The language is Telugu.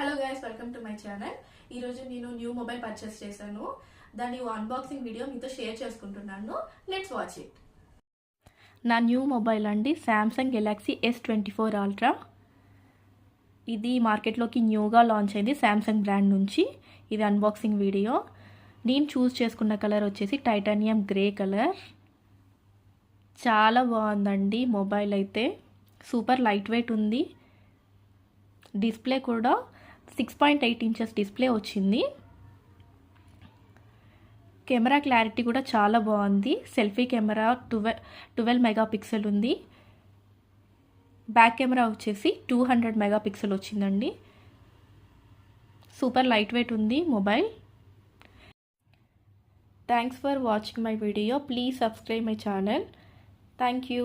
Hello guys, welcome to my channel. ఈరోజు నేను న్యూ మొబైల్ పర్చేస్ చేశాను. దాని అన్బాక్సింగ్ వీడియో మీతో షేర్ చేసుకుంటున్నాను. Let's watch it. నా న్యూ మొబైల్ అండి సామ్సంగ్ గెలాక్సీ S24 అల్ట్రా. ఇది మార్కెట్లోకి న్యూగా లాంచ్ అయింది సామ్సంగ్ బ్రాండ్ నుంచి. ఇది అన్బాక్సింగ్ వీడియో. నేను చూస్ చేసుకున్న కలర్ వచ్చేసి టైటానియం గ్రే కలర్. చాలా బాగుందండి మొబైల్ అయితే. సూపర్ లైట్ వెయిట్ ఉంది. డిస్ప్లే కూడా 6.8 ఇంచెస్ డిస్ప్లే వచ్చింది. కెమెరా క్లారిటీ కూడా చాలా బాగుంది. సెల్ఫీ కెమెరా 12 మెగాపిక్సెల్ ఉంది. బ్యాక్ కెమెరా వచ్చేసి 200 మెగాపిక్సెల్ వచ్చిందండి. సూపర్ లైట్ వెయిట్ ఉంది mobile. Thanks for watching my video. Please subscribe my channel. Thank you.